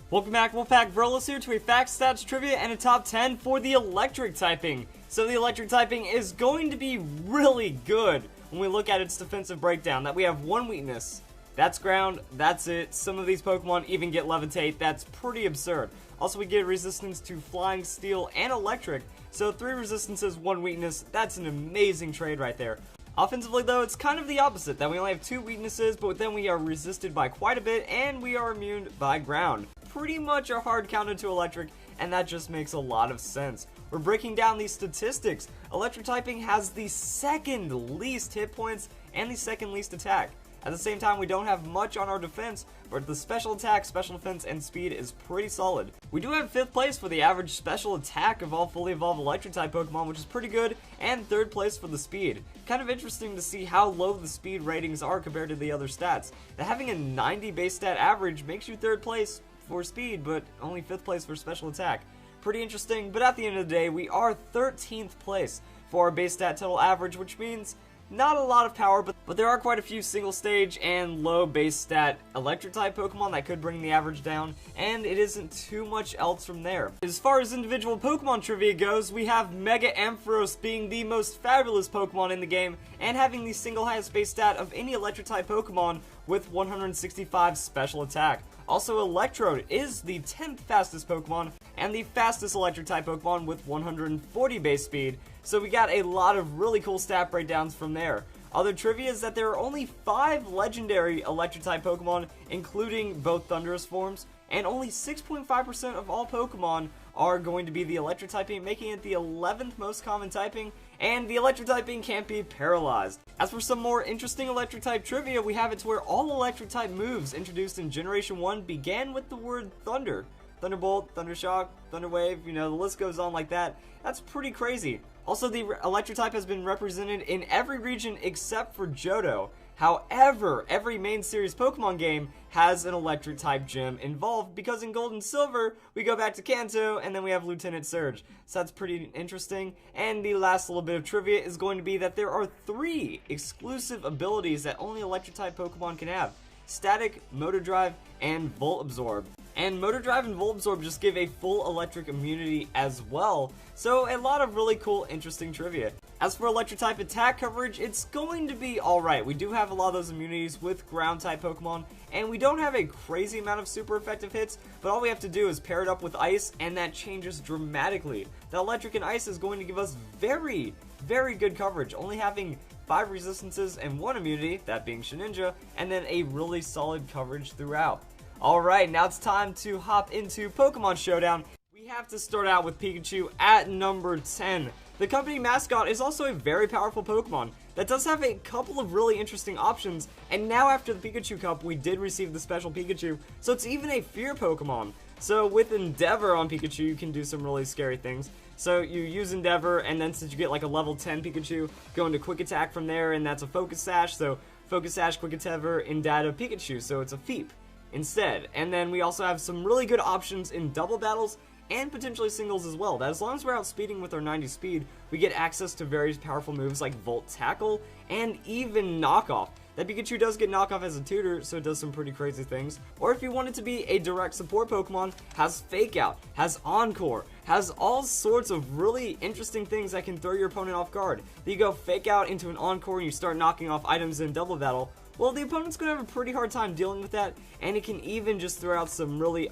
Welcome back, Wolfpack Verlis here to a Facts, Stats, Trivia, and a Top 10 for the electric typing. So the electric typing is going to be really good when we look at its defensive breakdown. That we have one weakness. That's ground, that's it. Some of these Pokemon even get levitate. That's pretty absurd. Also, we get resistance to flying, steel, and electric. So 3 resistances, 1 weakness. That's an amazing trade right there. Offensively, though, it's kind of the opposite, that we only have 2 weaknesses, but then we are resisted by quite a bit, and we are immune by ground. Pretty much a hard counter to electric, and that just makes a lot of sense. We're breaking down these statistics. Electric typing has the second least hit points and the second least attack. At the same time, we don't have much on our defense, but the special attack, special defense, and speed is pretty solid. We do have 5th place for the average special attack of all fully evolved electric type Pokemon, which is pretty good, and 3rd place for the speed. Kind of interesting to see how low the speed ratings are compared to the other stats. That having a 90 base stat average makes you 3rd place for speed, but only 5th place for special attack. Pretty interesting, but at the end of the day, we are 13th place for our base stat total average, which means not a lot of power, but there are quite a few single stage and low base stat electric type Pokemon that could bring the average down, and it isn't too much else from there. As far as individual Pokemon trivia goes, we have Mega Ampharos being the most fabulous Pokemon in the game, and having the single highest base stat of any electric type Pokemon with 165 special attack. Also, Electrode is the 10th fastest Pokemon, and the fastest electric type Pokemon with 140 base speed, so we got a lot of really cool stat breakdowns from there. Other trivia is that there are only 5 legendary electric type Pokemon, including both Thundurus forms, and only 6.5% of all Pokemon are going to be the electric typing, making it the 11th most common typing, and the electric typing can't be paralyzed. As for some more interesting electric type trivia, we have it to where all electric type moves introduced in Generation 1 began with the word Thunder. Thunderbolt, Thundershock, Thunderwave, you know, the list goes on like that. That's pretty crazy. Also, the electric type has been represented in every region except for Johto. However, every main series Pokemon game has an electric type gym involved, because in Gold and Silver, we go back to Kanto, and then we have Lieutenant Surge. So that's pretty interesting. And the last little bit of trivia is going to be that there are 3 exclusive abilities that only electric type Pokemon can have: Static, Motor Drive, and Volt Absorb. And Motor Drive and Volt Absorb just give a full electric immunity as well, so a lot of really cool, interesting trivia. As for electric type attack coverage, it's going to be alright. We do have a lot of those immunities with ground type Pokemon, and we don't have a crazy amount of super effective hits, but all we have to do is pair it up with ice, and that changes dramatically. The electric and ice is going to give us very, very good coverage, only having 5 resistances and 1 immunity, that being Shedinja, and then a really solid coverage throughout. Alright, now it's time to hop into Pokemon Showdown. We have to start out with Pikachu at number 10. The company mascot is also a very powerful Pokemon that does have a couple of really interesting options, and now after the Pikachu Cup, we did receive the special Pikachu, so it's even a fear Pokemon. So with Endeavor on Pikachu, you can do some really scary things. So you use Endeavor, and then since you get like a level 10 Pikachu, go into Quick Attack from there, and that's a Focus Sash, so Focus Sash, Quick Endeavor, Indata, Pikachu, so it's a Feep instead. And then we also have some really good options in double battles and potentially singles as well, that as long as we're outspeeding with our 90 speed, we get access to very powerful moves like Volt Tackle and even Knockoff. That Pikachu does get Knockoff as a tutor, so it does some pretty crazy things. Or if you want it to be a direct support Pokemon, has Fake Out, has Encore, has all sorts of really interesting things that can throw your opponent off guard. Then you go Fake Out into an Encore and you start knocking off items in double battle. Well, the opponent's going to have a pretty hard time dealing with that, and it can even just throw out some really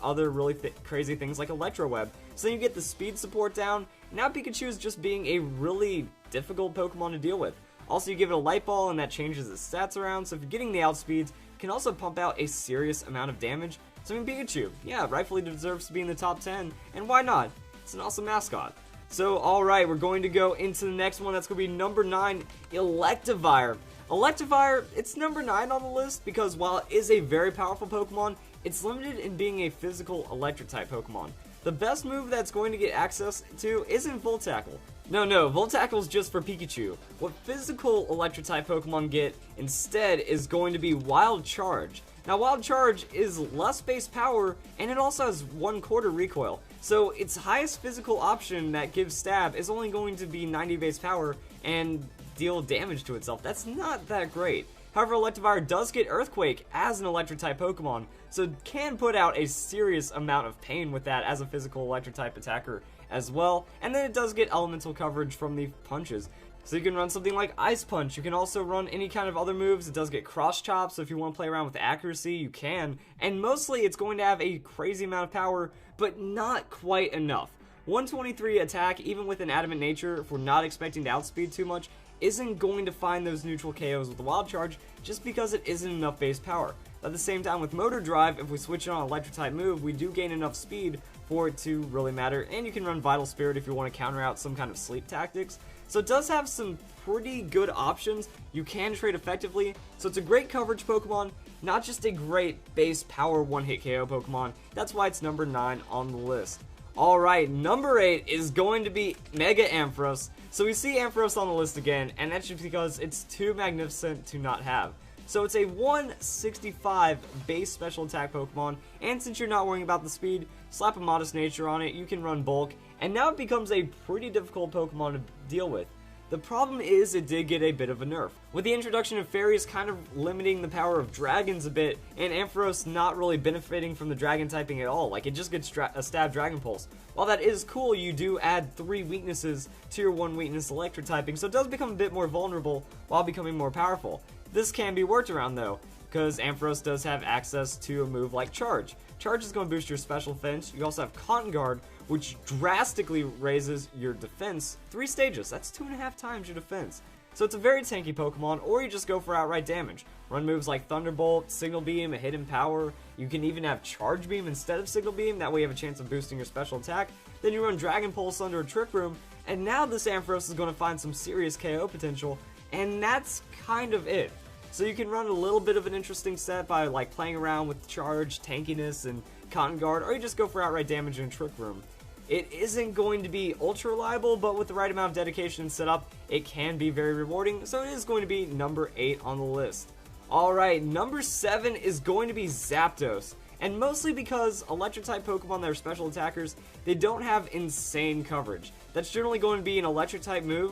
crazy things like Electro Web. So then you get the speed support down. Now Pikachu is just being a really difficult Pokemon to deal with. Also, you give it a Light Ball, and that changes its stats around, so if you're getting the outspeeds, it can also pump out a serious amount of damage. So I mean, Pikachu, yeah, rightfully deserves to be in the top 10, and why not? It's an awesome mascot. So, alright, we're going to go into the next one. That's going to be number 9, Electivire. Electivire, it's number 9 on the list because while it is a very powerful Pokemon, it's limited in being a physical electric type Pokemon. The best move that's going to get access to isn't Volt Tackle. No, Volt Tackle is just for Pikachu. What physical electric type Pokemon get instead is going to be Wild Charge. Now, Wild Charge is less base power, and it also has 1/4 recoil. So its highest physical option that gives stab is only going to be 90 base power and deal damage to itself. That's not that great. However, Electivire does get Earthquake as an Electric-type Pokemon, so it can put out a serious amount of pain with that as a physical Electric-type attacker as well, and then it does get Elemental coverage from the punches. So you can run something like Ice Punch. You can also run any kind of other moves. It does get Cross Chop, so if you want to play around with accuracy, you can. And mostly it's going to have a crazy amount of power, but not quite enough. 123 attack, even with an Adamant Nature, if we're not expecting to outspeed too much, isn't going to find those neutral KOs with the Wild Charge just because it isn't enough base power. At the same time with Motor Drive, if we switch it on an Electric-type move, we do gain enough speed for it to really matter, and you can run Vital Spirit if you want to counter out some kind of sleep tactics. So it does have some pretty good options. You can trade effectively, so it's a great coverage Pokemon, not just a great base power one-hit KO Pokemon. That's why it's number 9 on the list. Alright, number 8 is going to be Mega Ampharos. So we see Ampharos on the list again, and that's just because it's too magnificent to not have. So it's a 165 base special attack Pokemon, and since you're not worrying about the speed, slap a Modest Nature on it, you can run Bulk, and now it becomes a pretty difficult Pokemon to deal with. The problem is it did get a bit of a nerf, with the introduction of fairies kind of limiting the power of dragons a bit, and Ampharos not really benefiting from the dragon typing at all. Like, it just gets a stab Dragon Pulse. While that is cool, you do add 3 weaknesses to your 1 weakness electric typing, so it does become a bit more vulnerable while becoming more powerful. This can be worked around though, because Ampharos does have access to a move like Charge. Charge is going to boost your special defense. You also have Cotton Guard, which drastically raises your defense 3 stages. That's 2.5 times your defense. So it's a very tanky Pokemon, or you just go for outright damage. Run moves like Thunderbolt, Signal Beam, a Hidden Power. You can even have Charge Beam instead of Signal Beam, that way you have a chance of boosting your special attack. Then you run Dragon Pulse under a Trick Room, and now this Ampharos is going to find some serious KO potential, and that's kind of it. So you can run a little bit of an interesting set by like playing around with Charge, Tankiness, and Cotton Guard, or you just go for outright damage in Trick Room. It isn't going to be ultra reliable, but with the right amount of dedication and setup, it can be very rewarding, so it is going to be number 8 on the list. Alright, number 7 is going to be Zapdos, and mostly because Electric-type Pokemon that are special attackers, they don't have insane coverage. That's generally going to be an Electric-type move,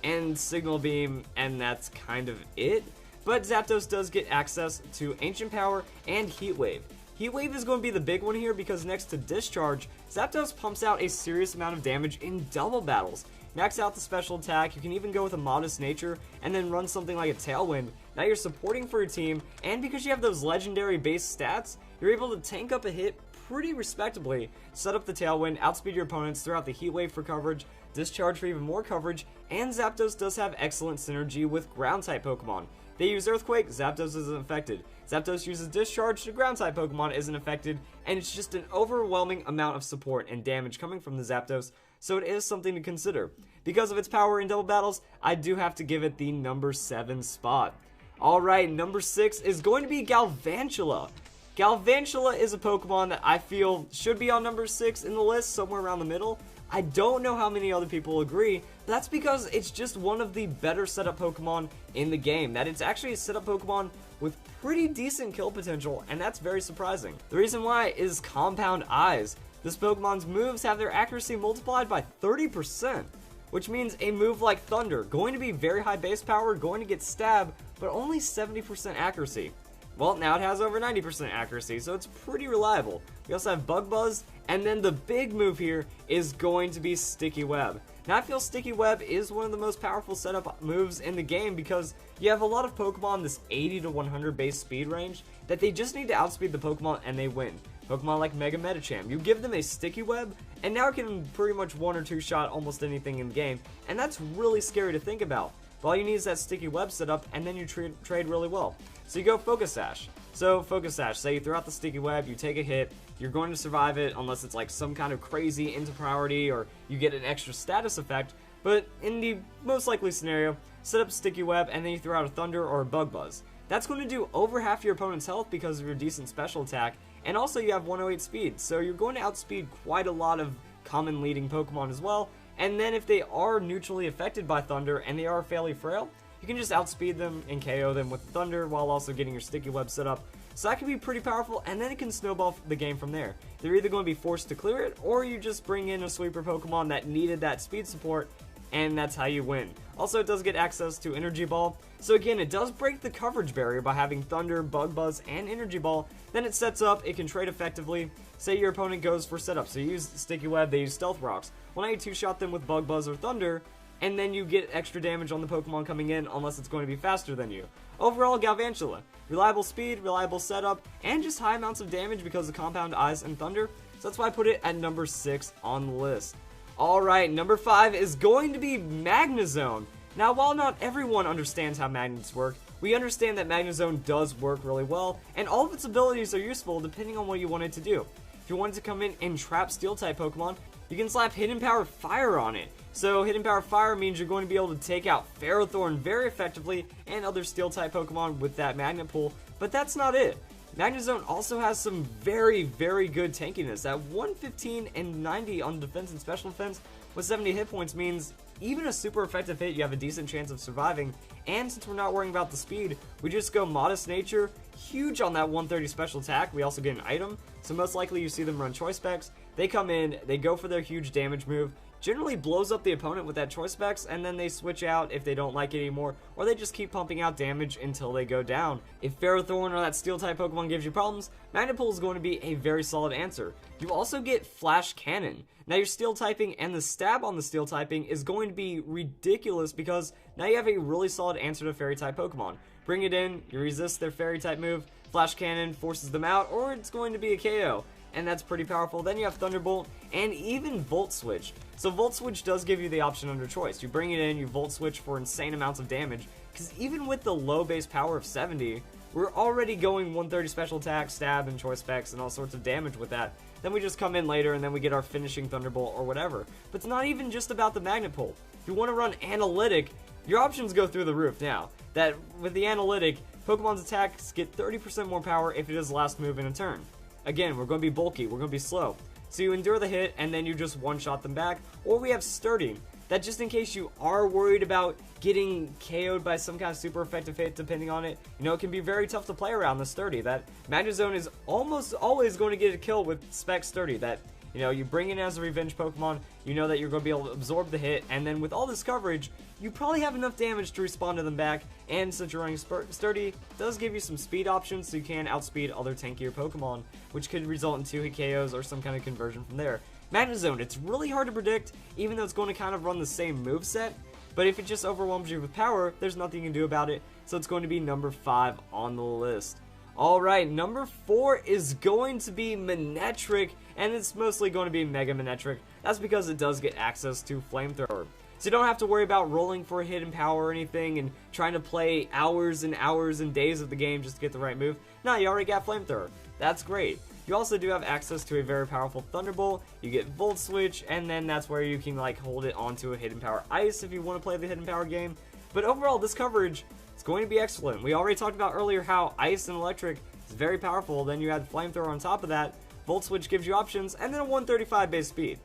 and Signal Beam, and that's kind of it. But Zapdos does get access to Ancient Power and Heat Wave. Heat Wave is going to be the big one here because next to Discharge, Zapdos pumps out a serious amount of damage in double battles. Max out the special attack, you can even go with a Modest Nature and then run something like a Tailwind. Now you're supporting for your team, and because you have those legendary base stats, you're able to tank up a hit pretty respectably, set up the Tailwind, outspeed your opponents, throw out the Heat Wave for coverage, Discharge for even more coverage, and Zapdos does have excellent synergy with Ground-type Pokemon. They use Earthquake, Zapdos isn't affected. Zapdos uses Discharge, the Ground-type Pokemon isn't affected, and it's just an overwhelming amount of support and damage coming from the Zapdos, so it is something to consider. Because of its power in double battles, I do have to give it the number 7 spot. Alright, number 6 is going to be Galvantula. Galvantula is a Pokemon that I feel should be on number 6 in the list, somewhere around the middle. I don't know how many other people agree, but that's because it's just one of the better setup Pokemon in the game. That it's actually a setup Pokemon with pretty decent kill potential, and that's very surprising. The reason why is Compound Eyes. This Pokemon's moves have their accuracy multiplied by 30%, which means a move like Thunder, going to be very high base power, going to get stab, but only 70% accuracy. Well, now it has over 90% accuracy, so it's pretty reliable. We also have Bug Buzz, and then the big move here is going to be Sticky Web. Now, I feel Sticky Web is one of the most powerful setup moves in the game because you have a lot of Pokemon this 80 to 100 base speed range that they just need to outspeed the Pokemon and they win. Pokemon like Mega Medicham, you give them a Sticky Web, and now it can pretty much 1 or 2 shot almost anything in the game, and that's really scary to think about. All you need is that Sticky Web setup, and then you trade really well. So you go Focus Sash. So Focus Sash, say you throw out the Sticky Web, you take a hit, you're going to survive it unless it's like some kind of crazy into priority or you get an extra status effect, but in the most likely scenario, set up Sticky Web and then you throw out a Thunder or a Bug Buzz. That's going to do over half your opponent's health because of your decent special attack, and also you have 108 speed, so you're going to outspeed quite a lot of common leading Pokemon as well. And then if they are neutrally affected by Thunder and they are fairly frail, you can just outspeed them and KO them with Thunder while also getting your Sticky Web set up. So that can be pretty powerful, and then it can snowball the game from there. They're either going to be forced to clear it, or you just bring in a sweeper Pokemon that needed that speed support, and that's how you win. Also, it does get access to Energy Ball. So again, it does break the coverage barrier by having Thunder, Bug Buzz, and Energy Ball. Then it sets up, it can trade effectively. Say your opponent goes for setup, so you use Sticky Web, they use Stealth Rocks. Well, now you two-shot them with Bug Buzz or Thunder, and then you get extra damage on the Pokemon coming in unless it's going to be faster than you. Overall, Galvantula. Reliable speed, reliable setup, and just high amounts of damage because of Compound Ice and Thunder. So that's why I put it at number 6 on the list. Alright, number 5 is going to be Magnezone. Now, while not everyone understands how magnets work, we understand that Magnezone does work really well, and all of its abilities are useful depending on what you want it to do. If you want it to come in and trap Steel-type Pokemon, you can slap Hidden Power Fire on it. So Hidden Power Fire means you're going to be able to take out Ferrothorn very effectively and other Steel-type Pokemon with that Magnet Pull, but that's not it. Magnezone also has some very, very good tankiness. At 115 and 90 on defense and special defense with 70 hit points means even a super effective hit, you have a decent chance of surviving. And since we're not worrying about the speed, we just go Modest Nature, huge on that 130 special attack. We also get an item, so most likely you see them run Choice Specs. They come in, they go for their huge damage move, generally blows up the opponent with that Choice Specs, and then they switch out if they don't like it anymore, or they just keep pumping out damage until they go down. If Ferrothorn or that Steel-type Pokemon gives you problems, Magnet Pull is going to be a very solid answer. You also get Flash Cannon. Now your Steel typing and the stab on the Steel typing is going to be ridiculous because now you have a really solid answer to Fairy-type Pokemon. Bring it in, you resist their Fairy-type move, Flash Cannon forces them out, or it's going to be a KO. And that's pretty powerful. Then you have Thunderbolt and even Volt Switch. So Volt Switch does give you the option under choice. You bring it in, you Volt Switch for insane amounts of damage, because even with the low base power of 70, we're already going 130 special attack, stab, and choice specs, and all sorts of damage with that. Then we just come in later, and then we get our finishing Thunderbolt or whatever. But it's not even just about the Magnet Pull. If you want to run Analytic, your options go through the roof now. That with the Analytic, Pokemon's attacks get 30% more power if it is last move in a turn. Again, we're going to be bulky, we're going to be slow. So you endure the hit, and then you just one-shot them back. Or we have Sturdy, that just in case you are worried about getting KO'd by some kind of super effective hit, depending on it, you know, it can be very tough to play around the Sturdy. That Magnezone is almost always going to get a kill with Spec Sturdy. That, you know, you bring in as a revenge Pokemon, you know that you're going to be able to absorb the hit, and then with all this coverage, you probably have enough damage to respond to them back, and since you're running Sturdy, it does give you some speed options, so you can outspeed other tankier Pokemon, which could result in 2-hit KOs or some kind of conversion from there. Magnezone, it's really hard to predict, even though it's going to kind of run the same moveset, but if it just overwhelms you with power, there's nothing you can do about it, so it's going to be number 5 on the list. Alright, number 4 is going to be Manectric, and it's mostly going to be Mega Manectric. That's because it does get access to Flamethrower. So you don't have to worry about rolling for a hidden power or anything and trying to play hours and hours and days of the game just to get the right move. No, you already got Flamethrower. That's great. You also do have access to a very powerful Thunderbolt, you get Volt Switch, and then that's where you can like hold it onto a Hidden Power Ice if you want to play the Hidden Power game. But overall, this coverage is going to be excellent. We already talked about earlier how Ice and Electric is very powerful, then you add Flamethrower on top of that, Volt Switch gives you options, and then a 135 base speed.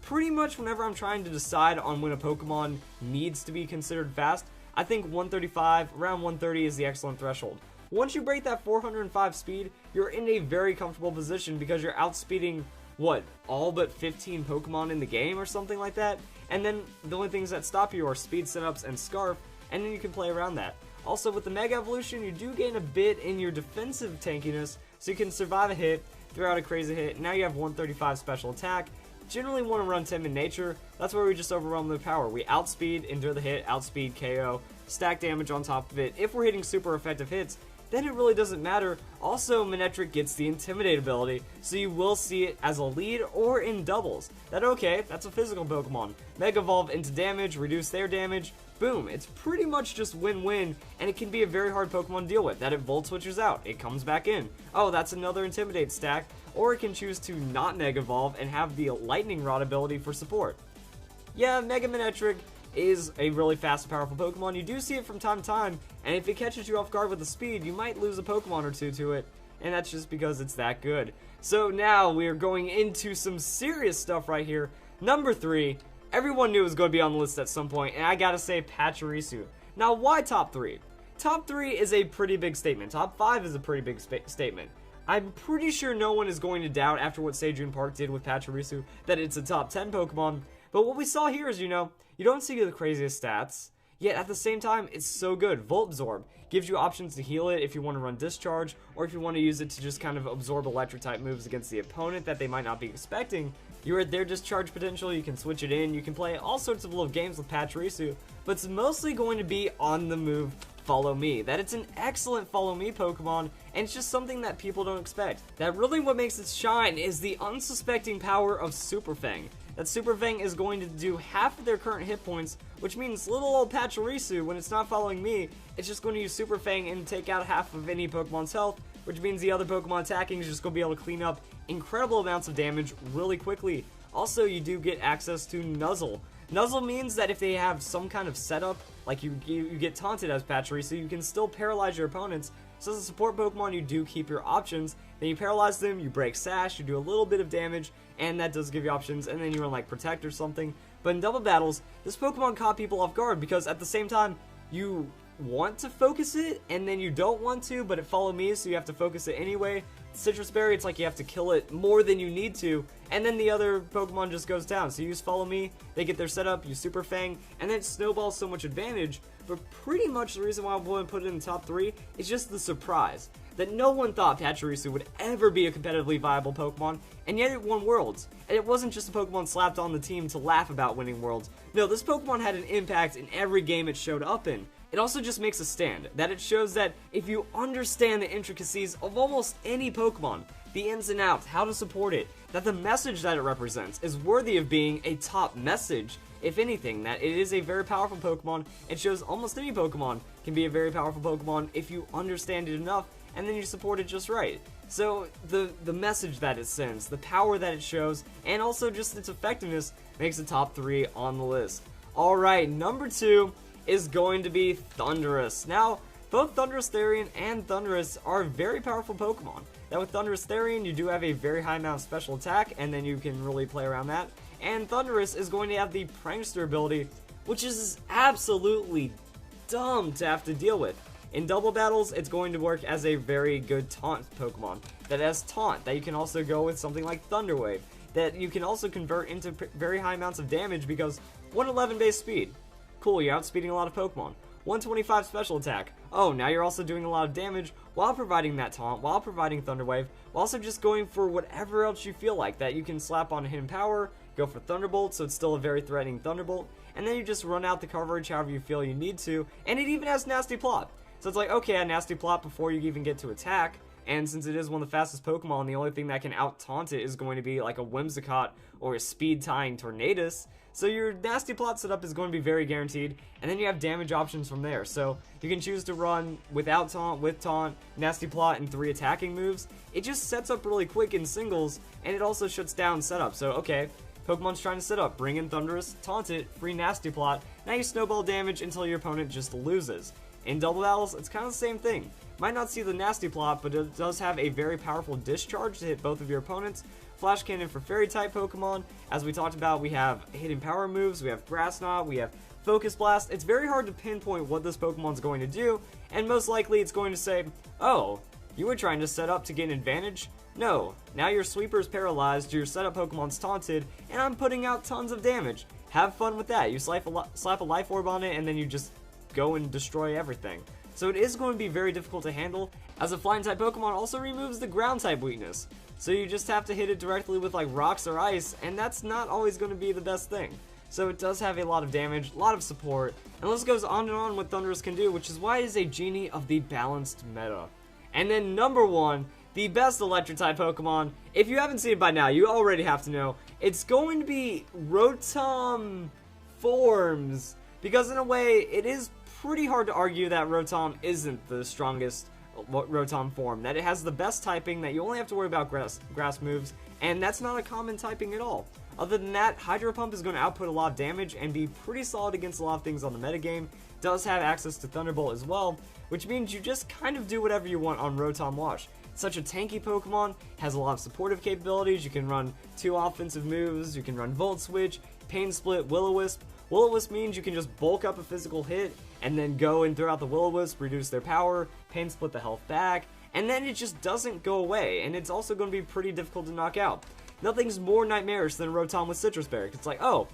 Pretty much whenever I'm trying to decide on when a Pokemon needs to be considered fast, I think 135, around 130 is the excellent threshold. Once you break that 405 speed, you're in a very comfortable position because you're outspeeding, what, all but 15 Pokemon in the game or something like that? And then the only things that stop you are speed setups and Scarf, and then you can play around that. Also, with the Mega Evolution, you do gain a bit in your defensive tankiness, so you can survive a hit, throw out a crazy hit. Now you have 135 special attack. Generally want to run Timid Nature. That's where we just overwhelm the power. We outspeed, endure the hit, outspeed, KO, stack damage on top of it. If we're hitting super effective hits, then it really doesn't matter. Also, Manectric gets the Intimidate ability, so you will see it as a lead or in doubles. Okay, that's a physical Pokemon. Mega Evolve into damage, reduce their damage, boom. It's pretty much just win-win, and it can be a very hard Pokemon to deal with. That it Volt Switches out, it comes back in. Oh, that's another Intimidate stack. Or it can choose to not Mega Evolve and have the Lightning Rod ability for support. Yeah, Mega Manectric is a really fast and powerful Pokemon. You do see it from time to time, and if it catches you off guard with the speed, you might lose a Pokemon or two to it, and that's just because it's that good. So now we are going into some serious stuff right here. Number 3, everyone knew it was going to be on the list at some point, and I gotta say Pachirisu. Now, why top 3? Top 3 is a pretty big statement. Top 5 is a pretty big statement. I'm pretty sure no one is going to doubt after what Sejun Park did with Pachirisu that it's a top 10 Pokemon, but what we saw here is, you know, you don't see the craziest stats, yet at the same time, it's so good. Volt Absorb gives you options to heal it if you want to run Discharge, or if you want to use it to just kind of absorb electric-type moves against the opponent that they might not be expecting. You're at their Discharge potential, you can switch it in, you can play all sorts of little games with Pachirisu, but it's mostly going to be on the move Follow Me. That it's an excellent Follow Me Pokemon, and it's just something that people don't expect. That really what makes it shine is the unsuspecting power of Super Fang. That Super Fang is going to do half of their current hit points, which means little old Pachirisu, when it's not following me, it's just going to use Super Fang and take out half of any Pokemon's health, which means the other Pokemon attacking is just going to be able to clean up incredible amounts of damage really quickly. Also, you do get access to Nuzzle. Nuzzle means that if they have some kind of setup, like you get taunted as Pachirisu, you can still paralyze your opponents. So as a support Pokemon, you do keep your options. Then you paralyze them, you break Sash, you do a little bit of damage, and that does give you options, and then you run like Protect or something. But in double battles, this Pokemon caught people off guard because at the same time, you want to focus it, and then you don't want to, but it Follow Me, so you have to focus it anyway. Citrus Berry, it's like you have to kill it more than you need to, and then the other Pokemon just goes down. So you use Follow Me, they get their setup, you Super Fang, and then it snowballs so much advantage. But pretty much the reason why I'm going to put it in the top 3 is just the surprise. That no one thought Pachirisu would ever be a competitively viable Pokemon, and yet it won Worlds. And it wasn't just a Pokemon slapped on the team to laugh about winning Worlds. No, this Pokemon had an impact in every game it showed up in. It also just makes a stand, that it shows that if you understand the intricacies of almost any Pokemon, the ins and outs, how to support it, that the message that it represents is worthy of being a top message. If anything, that it is a very powerful Pokemon. It shows almost any Pokemon can be a very powerful Pokemon if you understand it enough and then you support it just right. So the message that it sends, the power that it shows, and also just its effectiveness makes the top 3 on the list. Alright, number 2 is going to be Thundurus. Now, both Thundurus Therian and Thundurus are very powerful Pokemon. Now with Thundurus Therian, you do have a very high amount of special attack, and then you can really play around that. And Thundurus is going to have the Prankster ability, which is absolutely dumb to have to deal with. In double battles, it's going to work as a very good taunt Pokemon that has taunt, that you can also go with something like Thunder Wave, that you can also convert into very high amounts of damage because 111 base speed. Cool, you're outspeeding a lot of Pokemon. 125 special attack. Oh, now you're also doing a lot of damage while providing that taunt, while providing Thunder Wave, while also just going for whatever else you feel like, that you can slap on Hidden Power, go for Thunderbolt, so it's still a very threatening Thunderbolt, and then you just run out the coverage however you feel you need to, and it even has Nasty Plot. So it's like, okay, a Nasty Plot before you even get to attack, and since it is one of the fastest Pokemon, the only thing that can out-taunt it is going to be like a Whimsicott or a speed-tying Tornadus. So your Nasty Plot setup is going to be very guaranteed, and then you have damage options from there. So you can choose to run without taunt, with taunt, Nasty Plot, and 3 attacking moves. It just sets up really quick in singles, and it also shuts down setup. So okay, Pokemon's trying to set up, bring in Thundurus, taunt it, free Nasty Plot, now you snowball damage until your opponent just loses. In double battles, it's kind of the same thing. Might not see the Nasty Plot, but it does have a very powerful Discharge to hit both of your opponents. Flash Cannon for Fairy-type Pokemon. As we talked about, we have Hidden Power moves, we have Grass Knot, we have Focus Blast. It's very hard to pinpoint what this Pokemon's going to do, and most likely it's going to say, oh, you were trying to set up to get an advantage? No, now your Sweeper's paralyzed, your setup Pokemon's taunted, and I'm putting out tons of damage. Have fun with that. You slap a Life Orb on it, and then you just go and destroy everything. So it is going to be very difficult to handle, as a Flying-type Pokemon also removes the Ground-type weakness. So you just have to hit it directly with like rocks or ice, and that's not always going to be the best thing. So it does have a lot of damage, a lot of support, and this goes on and on what Thundurus can do, which is why it is a genie of the balanced meta. And then number 1, the best Electric-type Pokemon, if you haven't seen it by now, you already have to know, it's going to be Rotom Forms, because in a way, it is pretty hard to argue that Rotom isn't the strongest Rotom form, that it has the best typing, that you only have to worry about grass moves, and that's not a common typing at all. Other than that, Hydro Pump is going to output a lot of damage and be pretty solid against a lot of things on the metagame. Does have access to Thunderbolt as well, which means you just kind of do whatever you want on Rotom Wash. Such a tanky Pokemon, has a lot of supportive capabilities. You can run 2 offensive moves, you can run Volt Switch, Pain Split, Will-O-Wisp. Will-O-Wisp means you can just bulk up a physical hit and then go and throw out the Will-O-Wisp, reduce their power, Pain Split the health back, and then it just doesn't go away, and it's also going to be pretty difficult to knock out. Nothing's more nightmarish than Rotom with Citrus Berry. It's like, oh,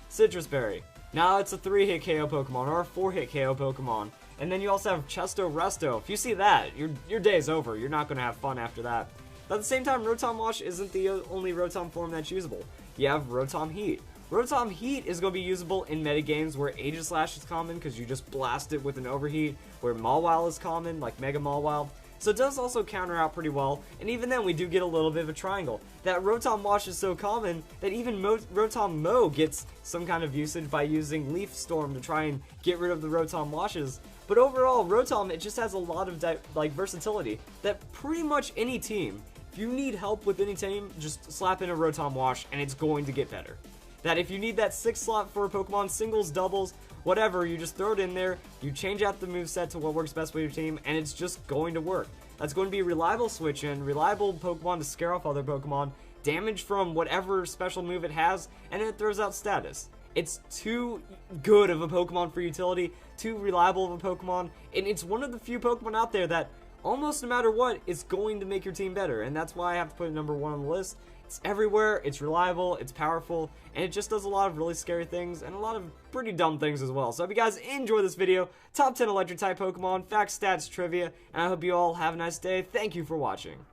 Citrus Berry. Now it's a 3-hit KO Pokemon or a 4-hit KO Pokemon. And then you also have Chesto Resto. If you see that, your day is over. You're not going to have fun after that. But at the same time, Rotom Wash isn't the only Rotom form that's usable. You have Rotom Heat. Rotom Heat is going to be usable in metagames where Aegislash is common because you just blast it with an Overheat, where Mawile is common, like Mega Mawile. So it does also counter out pretty well, and even then we do get a little bit of a triangle. That Rotom Wash is so common that even Rotom Mow gets some kind of usage by using Leaf Storm to try and get rid of the Rotom Washes. But overall, Rotom, it just has a lot of versatility that pretty much any team, if you need help with any team, just slap in a Rotom Wash and it's going to get better. That if you need that 6 slot for a Pokemon, singles, doubles, whatever, you just throw it in there, you change out the moveset to what works best with your team, and it's just going to work. That's going to be a reliable switch in, reliable Pokemon to scare off other Pokemon, damage from whatever special move it has, and it throws out status. It's too good of a Pokemon for utility, too reliable of a Pokemon, and it's one of the few Pokemon out there that almost no matter what is going to make your team better, and that's why I have to put it number 1 on the list. It's everywhere, it's reliable, it's powerful, and it just does a lot of really scary things and a lot of pretty dumb things as well. So I hope you guys enjoy this video, top 10 electric type Pokemon, facts, stats, trivia, and I hope you all have a nice day. Thank you for watching.